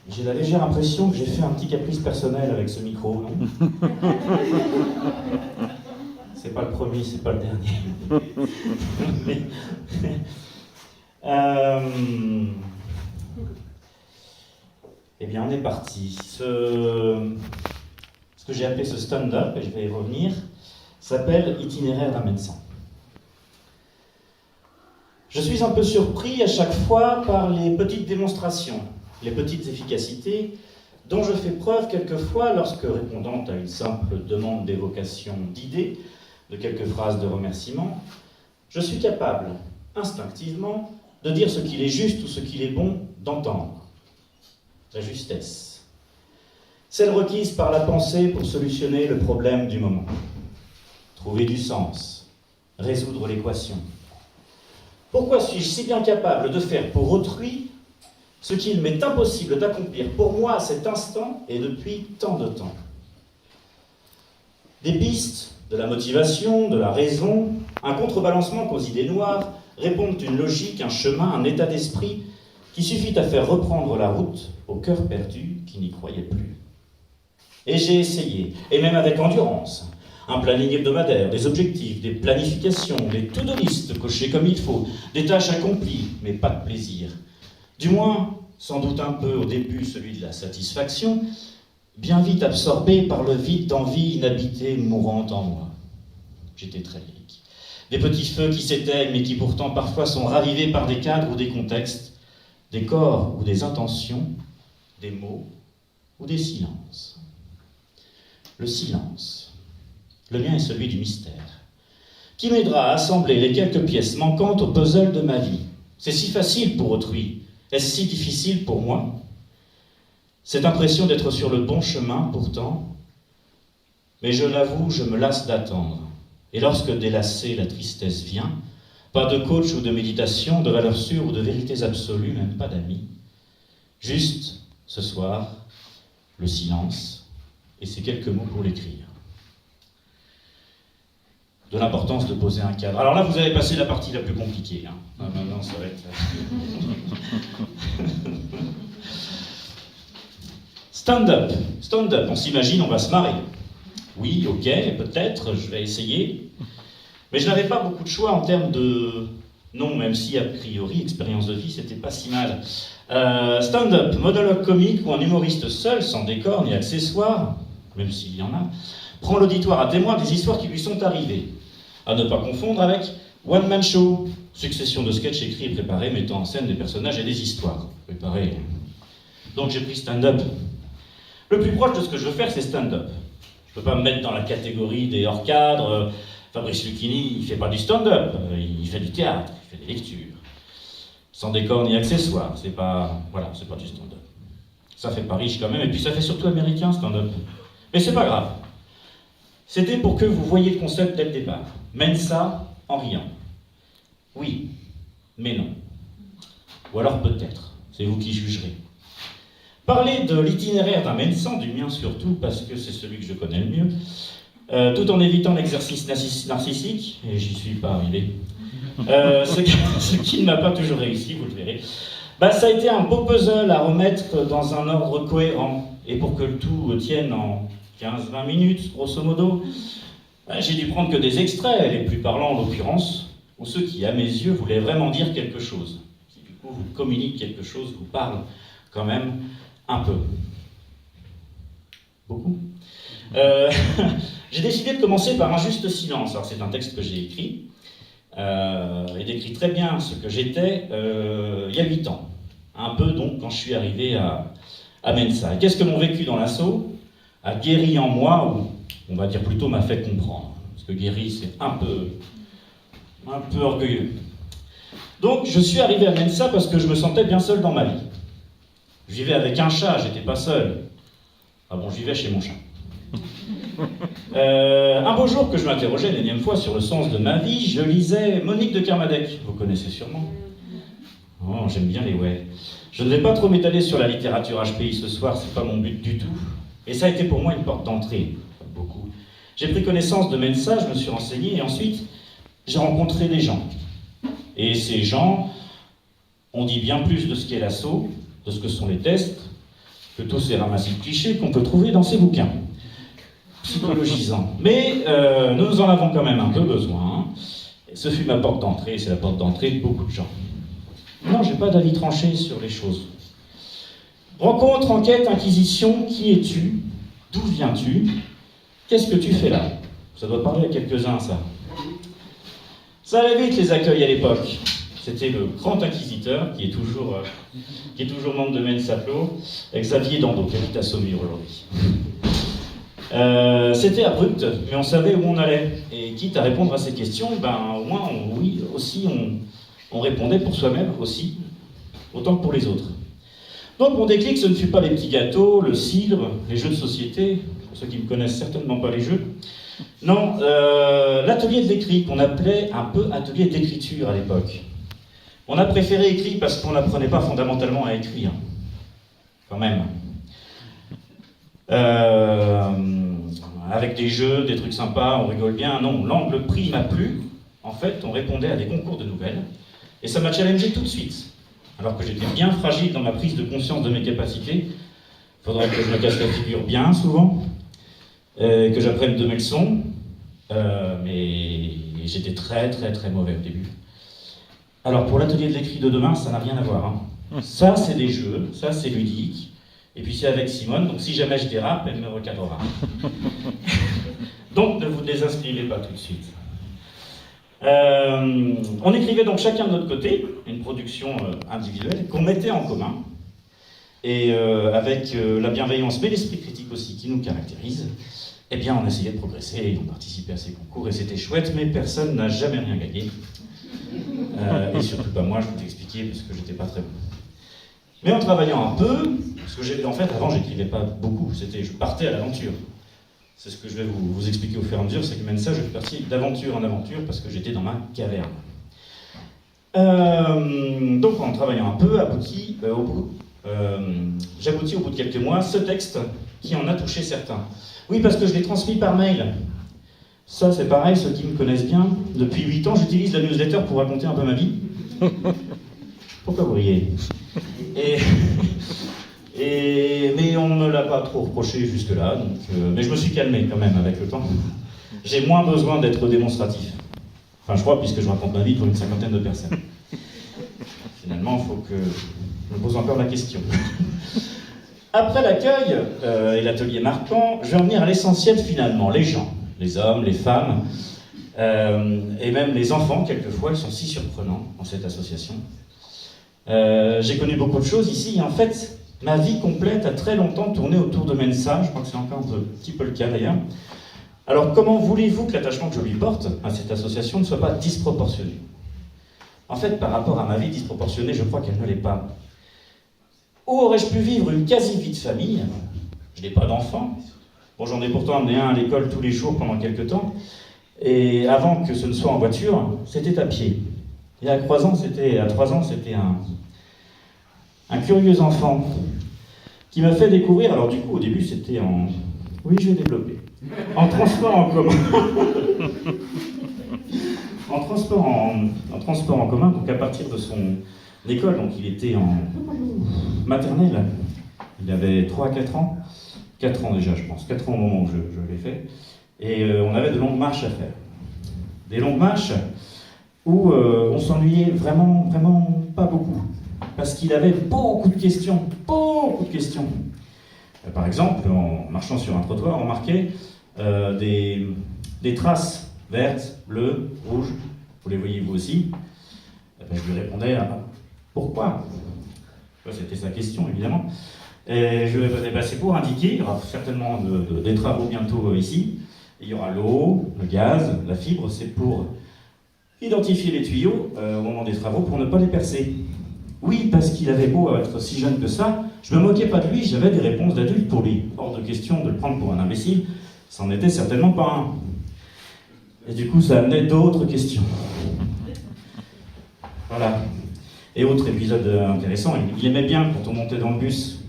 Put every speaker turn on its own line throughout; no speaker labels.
J'ai la légère impression que j'ai fait un petit caprice personnel avec ce micro, non? C'est pas le premier, c'est pas le dernier. Mais, eh bien, on est parti. Ce que j'ai appelé ce stand-up, et je vais y revenir, s'appelle Itinéraire d'un médecin. Je suis un peu surpris à chaque fois par les petites démonstrations, les petites efficacités dont je fais preuve quelquefois lorsque, répondant à une simple demande d'évocation d'idées, de quelques phrases de remerciement, je suis capable, instinctivement, de dire ce qu'il est juste ou ce qu'il est bon d'entendre. La justesse. Celle requise par la pensée pour solutionner le problème du moment. Trouver du sens, résoudre l'équation. Pourquoi suis-je si bien capable de faire pour autrui ce qu'il m'est impossible d'accomplir pour moi à cet instant et depuis tant de temps? Des pistes, de la motivation, de la raison, un contrebalancement qu'aux idées noires répondent une logique, un chemin, un état d'esprit qui suffit à faire reprendre la route au cœur perdu qui n'y croyait plus. Et j'ai essayé, et même avec endurance, un planning hebdomadaire, des objectifs, des planifications, des to-do list cochées comme il faut, des tâches accomplies, mais pas de plaisir. Du moins, sans doute un peu au début celui de la satisfaction, bien vite absorbé par le vide d'envie inhabitée mourante en moi. J'étais très lyrique. Des petits feux qui s'éteignent, mais qui pourtant parfois sont ravivés par des cadres ou des contextes, des corps ou des intentions, des mots ou des silences. Le silence. Le mien est celui du mystère, qui m'aidera à assembler les quelques pièces manquantes au puzzle de ma vie. C'est si facile pour autrui, est-ce si difficile pour moi? Cette impression d'être sur le bon chemin, pourtant, mais je l'avoue, je me lasse d'attendre. Et lorsque délassée, la tristesse vient, pas de coach ou de méditation, de valeurs sûres ou de vérités absolues, même pas d'amis. Juste, ce soir, le silence, et ces quelques mots pour l'écrire. De l'importance de poser un cadre. Alors là, vous avez passé la partie la plus compliquée. Hein. Maintenant, ça va être... Stand-up. Stand-up, on s'imagine, on va se marrer. Oui, ok, peut-être, je vais essayer. Mais je n'avais pas beaucoup de choix en termes de... Non, même si, a priori, expérience de vie, c'était pas si mal. Stand-up, monologue comique où un humoriste seul, sans décor ni accessoires, même s'il y en a, prend l'auditoire à témoin des histoires qui lui sont arrivées. À ne pas confondre avec one-man show, succession de sketchs écrits et préparés mettant en scène des personnages et des histoires. Préparés. Donc j'ai pris stand-up. Le plus proche de ce que je veux faire, c'est stand-up. Je ne peux pas me mettre dans la catégorie des hors-cadres. Fabrice Lucchini, il ne fait pas du stand-up, il fait du théâtre, il fait des lectures. Sans décor ni accessoires, c'est pas du stand-up. Ça fait pas riche quand même, et puis ça fait surtout américain, stand-up. Mais c'est pas grave. C'était pour que vous voyiez le concept dès le départ. Mène ça en riant. Oui, mais non. Ou alors peut-être, c'est vous qui jugerez. Parler de l'itinéraire d'un médecin, du mien surtout, parce que c'est celui que je connais le mieux, tout en évitant l'exercice narcissique, et j'y suis pas arrivé, ce qui ne m'a pas toujours réussi, vous le verrez, ça a été un beau puzzle à remettre dans un ordre cohérent, et pour que le tout tienne en 15-20 minutes, grosso modo, j'ai dû prendre que des extraits, les plus parlants en l'occurrence, ou ceux qui, à mes yeux, voulaient vraiment dire quelque chose, qui du coup vous communiquent quelque chose, vous parlent quand même un peu. Beaucoup. J'ai décidé de commencer par un juste silence. Alors c'est un texte que j'ai écrit, et décrit très bien ce que j'étais il y a 8 ans. Un peu donc quand je suis arrivé à Mensa. Et qu'est-ce que mon vécu dans l'assaut a guéri en moi, ou on va dire plutôt m'a fait comprendre. Parce que guéri, c'est un peu orgueilleux. Donc je suis arrivé à Mensa parce que je me sentais bien seul dans ma vie. Je vivais avec un chat, j'étais pas seul. Ah bon, je vivais chez mon chat. Un beau jour que je m'interrogeais une énième fois sur le sens de ma vie, je lisais Monique de Kermadec. Vous connaissez sûrement. Oh, j'aime bien les ouais. Je ne vais pas trop m'étaler sur la littérature HPI ce soir, c'est pas mon but du tout. Et ça a été pour moi une porte d'entrée, beaucoup. J'ai pris connaissance de Mensa, je me suis renseigné, et ensuite, j'ai rencontré des gens. Et ces gens ont dit bien plus de ce qu'est l'assaut, de ce que sont les tests, que tous ces ramassis de clichés qu'on peut trouver dans ces bouquins psychologisants. Mais nous en avons quand même un peu besoin. Et ce fut ma porte d'entrée, c'est la porte d'entrée de beaucoup de gens. Non, j'ai pas d'avis tranché sur les choses. Rencontre, enquête, inquisition, qui es-tu? D'où viens-tu? Qu'est-ce que tu fais là? Ça doit parler à quelques-uns, ça. Ça allait vite, les accueils à l'époque. C'était le grand inquisiteur, qui est toujours membre de Mensaplo, Xavier Dando, qui habite à Saumur aujourd'hui. C'était abrupt, mais on savait où on allait. Et quitte à répondre à ces questions, ben, au moins, on répondait pour soi-même aussi, autant que pour les autres. Donc mon déclic, ce ne fut pas les petits gâteaux, le cidre, les jeux de société, pour ceux qui ne connaissent certainement pas les jeux. Non, l'atelier de l'écrit, qu'on appelait un peu atelier d'écriture à l'époque. On a préféré écrit parce qu'on n'apprenait pas fondamentalement à écrire, quand même. Avec des jeux, des trucs sympas, on rigole bien. Non, l'angle pris m'a plu. En fait, on répondait à des concours de nouvelles, et ça m'a challengé tout de suite. Alors que j'étais bien fragile dans ma prise de conscience de mes capacités, il faudrait que je me casse la figure bien souvent, que j'apprenne de mes leçons, mais j'étais très mauvais au début. Alors pour l'atelier de l'écrit de demain, ça n'a rien à voir. Hein. Ça c'est des jeux, ça c'est ludique, et puis c'est avec Simone, donc si jamais je dérape, elle me recadrera. Donc ne vous désinscrivez pas tout de suite. On écrivait donc chacun de notre côté, une production individuelle, qu'on mettait en commun, et avec la bienveillance, mais l'esprit critique aussi qui nous caractérise, eh bien on essayait de progresser, et on participait à ces concours, et c'était chouette, mais personne n'a jamais rien gagné. Et surtout pas moi, je vais t'expliquer, parce que j'étais pas très bon. Mais en travaillant un peu, parce que en fait avant j'écrivais pas beaucoup, je partais à l'aventure. C'est ce que je vais vous expliquer au fur et à mesure, c'est que même ça, je suis parti d'aventure en aventure parce que j'étais dans ma caverne. Donc en travaillant un peu, j'aboutis au bout de quelques mois ce texte qui en a touché certains. Oui, parce que je l'ai transmis par mail. Ça, c'est pareil, ceux qui me connaissent bien. Depuis 8 ans, j'utilise la newsletter pour raconter un peu ma vie. Pourquoi vous riez? Mais on ne me l'a pas trop reproché jusque-là, mais je me suis calmé quand même avec le temps. J'ai moins besoin d'être démonstratif. Enfin, je crois, puisque je raconte ma vie pour une 50aine de personnes. Finalement, il faut que je me pose encore la question. Après l'accueil et l'atelier marquant, je vais en venir à l'essentiel finalement, les gens, les hommes, les femmes, et même les enfants, quelquefois, ils sont si surprenants dans cette association. J'ai connu beaucoup de choses ici, et en fait, ma vie complète a très longtemps tourné autour de Mensa, je crois que c'est encore un petit peu le cas d'ailleurs. Alors comment voulez-vous que l'attachement que je lui porte à cette association ne soit pas disproportionné? En fait, par rapport à ma vie disproportionnée, je crois qu'elle ne l'est pas. Où aurais-je pu vivre une quasi-vie de famille? Je n'ai pas d'enfant. Bon, j'en ai pourtant amené un à l'école tous les jours pendant quelques temps. Et avant que ce ne soit en voiture, c'était à pied. Et à 3 ans, c'était un curieux enfant qui m'a fait découvrir, alors du coup au début c'était en... Oui, je vais développer. En transport en commun. en transport en commun, donc à partir de son école, donc il était en maternelle, il avait 3 à 4 ans, 4 ans déjà je pense, 4 ans au moment où je l'ai fait, et on avait de longues marches à faire. Des longues marches où on s'ennuyait vraiment pas beaucoup. Parce qu'il avait beaucoup de questions. Par exemple, en marchant sur un trottoir, on marquait des traces vertes, bleues, rouges. Vous les voyez vous aussi. Je lui répondais pourquoi? C'était sa question, évidemment. Et je vais passer pour indiquer, il y aura certainement des travaux bientôt ici. Il y aura l'eau, le gaz, la fibre, c'est pour identifier les tuyaux au moment des travaux pour ne pas les percer. Oui, parce qu'il avait beau être si jeune que ça, je me moquais pas de lui, j'avais des réponses d'adulte pour lui. Hors de question de le prendre pour un imbécile, ça n'en était certainement pas un. Et du coup, ça amenait d'autres questions. Voilà. Et autre épisode intéressant, il aimait bien quand on montait dans le bus.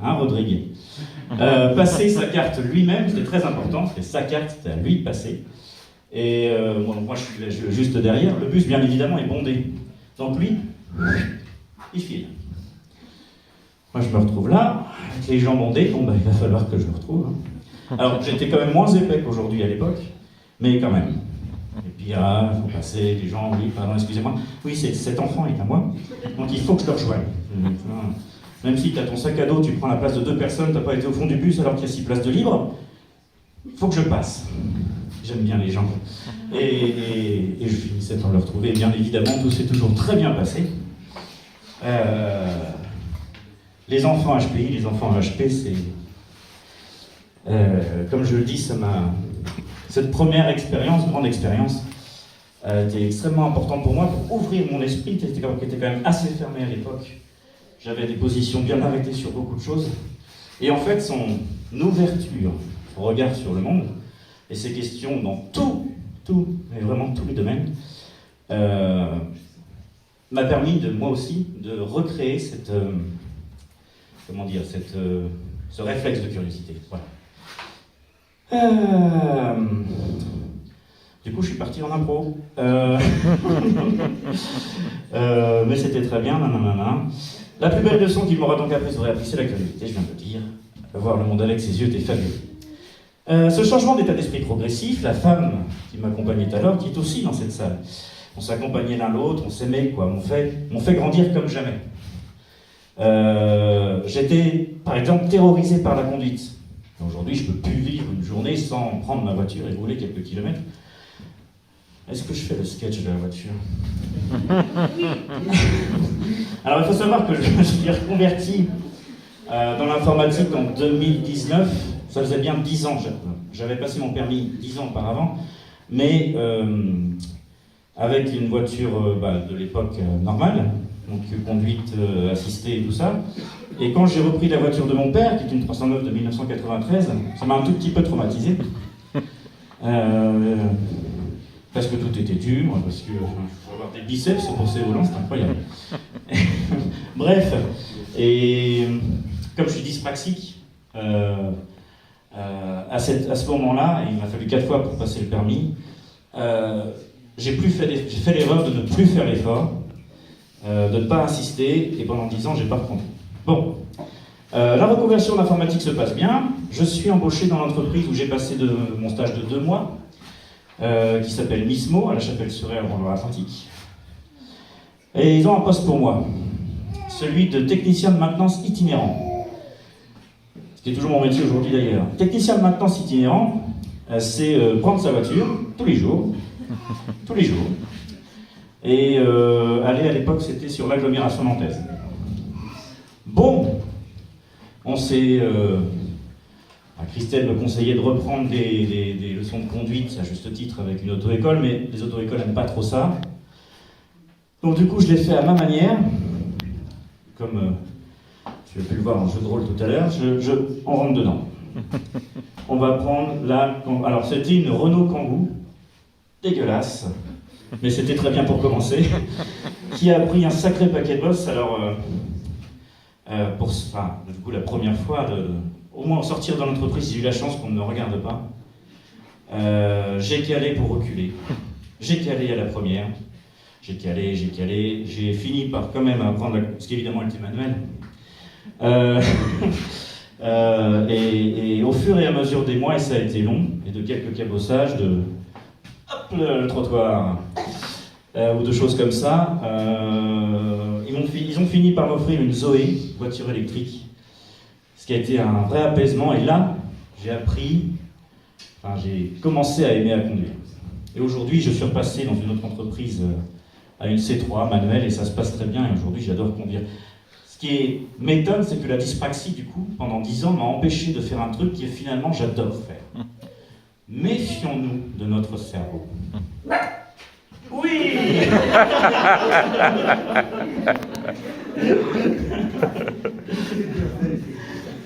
Hein, Rodrigue? Passer sa carte lui-même, c'était très important, c'était sa carte, c'était à lui de passer. Et moi, je suis juste derrière. Le bus, bien évidemment, est bondé. Donc lui, il file. Moi, je me retrouve là, avec les jambes ondées. Bon, il va falloir que je me retrouve. Alors, j'étais quand même moins épais qu'aujourd'hui à l'époque, mais quand même. Et puis, il faut passer, les gens, oui, pardon, excusez-moi. Oui, cet enfant est à moi, donc il faut que je le rejoigne. Même si tu as ton sac à dos, tu prends la place de 2 personnes, tu n'as pas été au fond du bus alors qu'il y a 6 places de libre, il faut que je passe. J'aime bien les gens. Et je finissais par le retrouver. Et bien évidemment, tout s'est toujours très bien passé. Les enfants HPI, les enfants HP, c'est... comme je le dis, cette première expérience, grande expérience, était extrêmement importante pour moi pour ouvrir mon esprit, qui était quand même assez fermé à l'époque. J'avais des positions bien arrêtées sur beaucoup de choses. Et en fait, son ouverture, son regard sur le monde, et ses questions dans mais vraiment tous les domaines, m'a permis, moi aussi, de recréer cette... ce réflexe de curiosité. Voilà. Du coup, je suis parti en impro. Mais c'était très bien, nanana. La plus belle leçon qu'il m'aura donc apprise, c'est la curiosité, je viens de le dire. Voir le monde avec ses yeux était fabuleux. Ce changement d'état d'esprit progressif, la femme qui m'accompagnait alors, qui est aussi dans cette salle. On s'accompagnait l'un l'autre, on s'aimait, quoi. On fait grandir comme jamais. J'étais, par exemple, terrorisé par la conduite. Aujourd'hui, je ne peux plus vivre une journée sans prendre ma voiture et rouler quelques kilomètres. Est-ce que je fais le sketch de la voiture? Alors, il faut savoir que je me suis reconverti dans l'informatique en 2019. Ça faisait bien 10 ans. J'avais passé mon permis 10 ans auparavant, mais avec une voiture de l'époque normale, donc conduite assistée et tout ça. Et quand j'ai repris la voiture de mon père, qui est une 309 de 1993, ça m'a un tout petit peu traumatisé. Parce que tout était dur, parce que faut avoir des biceps pour ces volants, c'est incroyable. Bref, et comme je suis dyspraxique, à ce moment-là, et il m'a fallu 4 fois pour passer le permis, j'ai fait l'erreur de ne plus faire l'effort, de ne pas insister, et pendant 10 ans, j'ai pas reconduit. Bon, la reconversion d'informatique se passe bien. Je suis embauché dans l'entreprise où j'ai passé mon stage de 2 mois, qui s'appelle Mismo, à la Chapelle-sur-Aire, en Loire-Atlantique. Et ils ont un poste pour moi, celui de technicien de maintenance itinérant. Ce qui est toujours mon métier aujourd'hui d'ailleurs. Technicien de maintenance itinérant, c'est prendre sa voiture tous les jours, et aller à l'époque, c'était sur l'agglomération nantaise. Bon, on s'est... Christelle me conseillait de reprendre des leçons de conduite, à juste titre, avec une auto-école, mais les auto-écoles n'aiment pas trop ça. Donc du coup, je l'ai fait à ma manière, comme tu as pu le voir en jeu de rôle tout à l'heure, on rentre dedans. On va prendre alors c'était une Renault Kangoo, dégueulasse, mais c'était très bien pour commencer, qui a pris un sacré paquet de boss. Alors, du coup, la première fois, au moins sortir dans l'entreprise, j'ai eu la chance qu'on ne me regarde pas. J'ai calé pour reculer. J'ai calé à la première. J'ai calé. J'ai fini par quand même apprendre, parce qu'évidemment elle était manuelle. Et au fur et à mesure des mois, et ça a été long, et de quelques cabossages, le trottoir, ou de choses comme ça, ils ont fini par m'offrir une Zoé, voiture électrique. Ce qui a été un vrai apaisement, et là, j'ai commencé à aimer à conduire. Et aujourd'hui, je suis repassé dans une autre entreprise à une C3 manuelle, et ça se passe très bien, et aujourd'hui, j'adore conduire. Ce qui m'étonne, c'est que la dyspraxie, du coup, pendant 10 ans, m'a empêché de faire un truc que finalement j'adore faire. Méfions-nous de notre cerveau. Oui.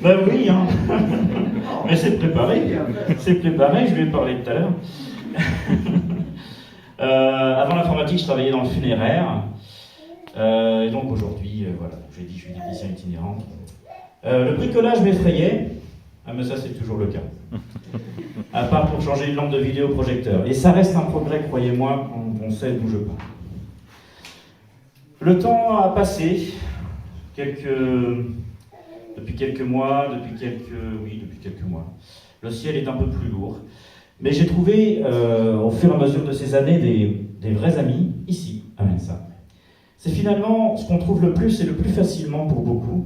Ben oui, hein. Mais c'est préparé, je lui ai parlé tout à l'heure. Avant l'informatique, je travaillais dans le funéraire, et donc aujourd'hui, voilà, j'ai dit, je suis technicien itinérant. Le bricolage m'effrayait, mais ça c'est toujours le cas. À part pour changer une lampe de vidéoprojecteur. Et ça reste un progrès, croyez-moi, quand on sait d'où je pars. Le temps a passé, quelques depuis quelques mois, depuis quelques mois. Le ciel est un peu plus lourd. Mais j'ai trouvé, au fur et à mesure de ces années, des vrais amis, ici, à Mensa. C'est finalement ce qu'on trouve le plus et le plus facilement pour beaucoup.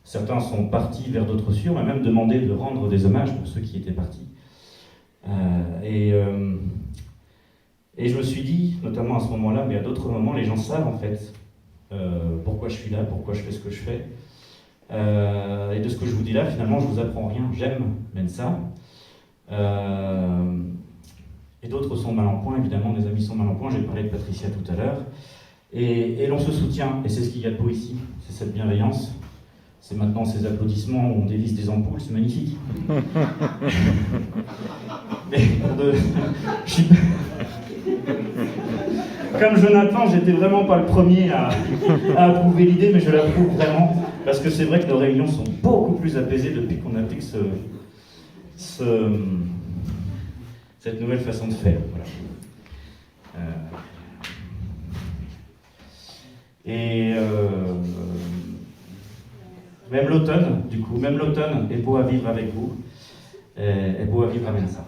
Certains sont partis vers d'autres cieux, on m'a même demandé de rendre des hommages pour ceux qui étaient partis. Et je me suis dit, notamment à ce moment-là, mais à d'autres moments, les gens savent en fait pourquoi je suis là, pourquoi je fais ce que je fais. Et de ce que je vous dis là, finalement, je vous apprends rien. J'aime Mensa. Et d'autres sont mal en point, évidemment, des amis sont mal en point. J'ai parlé de Patricia tout à l'heure. Et l'on se soutient, et c'est ce qu'il y a de beau ici, c'est cette bienveillance. C'est maintenant ces applaudissements où on dévisse des ampoules, c'est magnifique. Mais comme Jonathan, j'étais vraiment pas le premier à approuver l'idée, mais je l'approuve vraiment, parce que c'est vrai que nos réunions sont beaucoup plus apaisées depuis qu'on applique cette nouvelle façon de faire. Voilà. Même l'automne, du coup, même l'automne est beau à vivre avec vous, est beau à vivre à Mensa.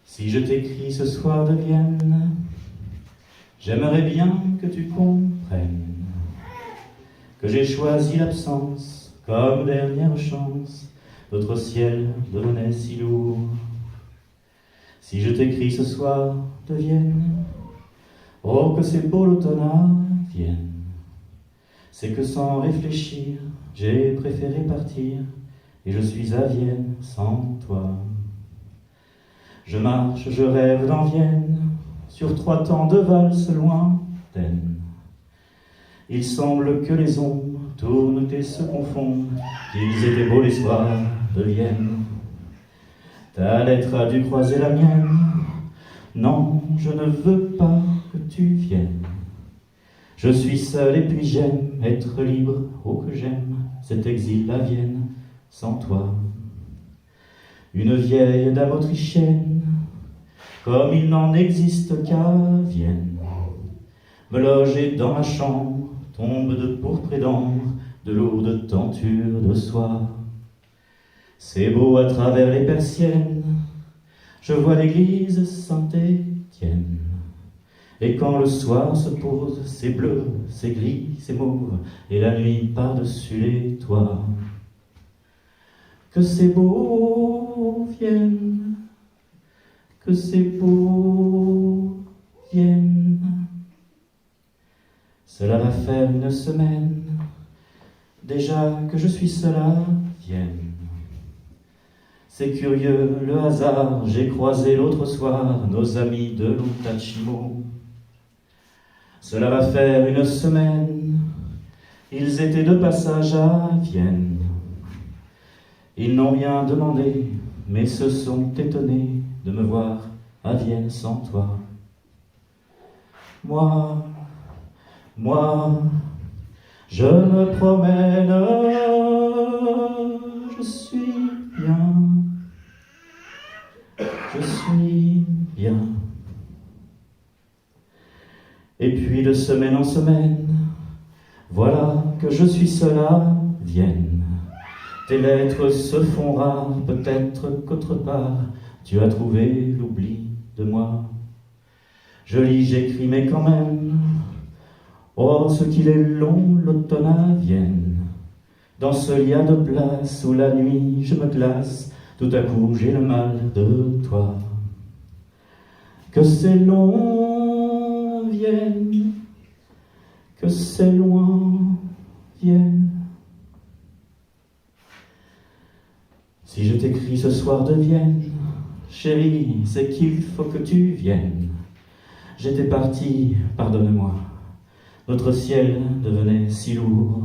Si je t'écris ce soir de Vienne, j'aimerais bien que tu comprennes que j'ai choisi l'absence comme dernière chance. Notre ciel devenait si lourd. Si je t'écris ce soir de Vienne, oh que c'est beau l'automne à Vienne. C'est que sans réfléchir, j'ai préféré partir, et je suis à Vienne sans toi. Je marche, je rêve dans Vienne, sur 3 temps de valse lointaine. Il semble que les ombres tournent et se confondent, qu'ils étaient beaux les soirs de Vienne. Ta lettre a dû croiser la mienne, non, je ne veux pas que tu viennes. Je suis seul et puis j'aime être libre, oh que j'aime cet exil à Vienne sans toi. Une vieille dame autrichienne, comme il n'en existe qu'à Vienne, me loger dans ma chambre, tombe de pourpre et d'ambre, de lourdes tentures de soie. C'est beau à travers les persiennes, je vois l'église Saint-Étienne. Et quand le soir se pose, c'est bleu, c'est gris, c'est mauve, et la nuit par-dessus les toits. Que c'est beau, Vienne, que c'est beau, Vienne. Cela va faire 1 semaine, déjà que je suis seul à Vienne. C'est curieux, le hasard, j'ai croisé l'autre soir nos amis de l'Ontachimo. Cela va faire 1 semaine, ils étaient de passage à Vienne. Ils n'ont rien demandé, mais se sont étonnés de me voir à Vienne sans toi. Moi, je me promène, je suis bien, je suis bien. Et puis de semaine en semaine, voilà que je suis seul à Vienne. Tes lettres se font rares, peut-être qu'autre part, tu as trouvé l'oubli de moi. Je lis, j'écris, mais quand même, oh, ce qu'il est long l'automne à Vienne. Dans ce lit de place où la nuit je me glace, tout à coup j'ai le mal de toi. Que c'est long, Vienne, que c'est loin, Vienne. Si je t'écris ce soir de Vienne, chérie, c'est qu'il faut que tu viennes. J'étais parti, pardonne-moi, notre ciel devenait si lourd.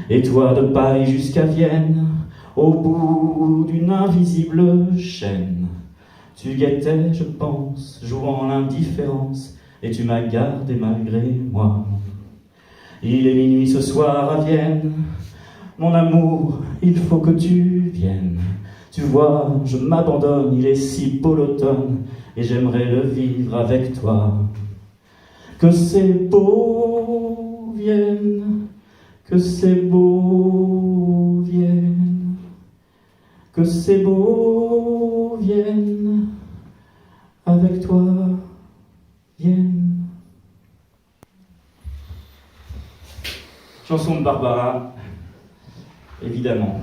Et toi de Paris jusqu'à Vienne, au bout d'une invisible chaîne, tu guettais, je pense, jouant l'indifférence, et tu m'as gardé malgré moi. Il est minuit ce soir à Vienne, mon amour, il faut que tu viennes. Tu vois, je m'abandonne, il est si beau l'automne, et j'aimerais le vivre avec toi. Que c'est beau, vienne, que c'est beau vienne, que c'est beau vienne, avec toi vienne. Chanson de Barbara, évidemment.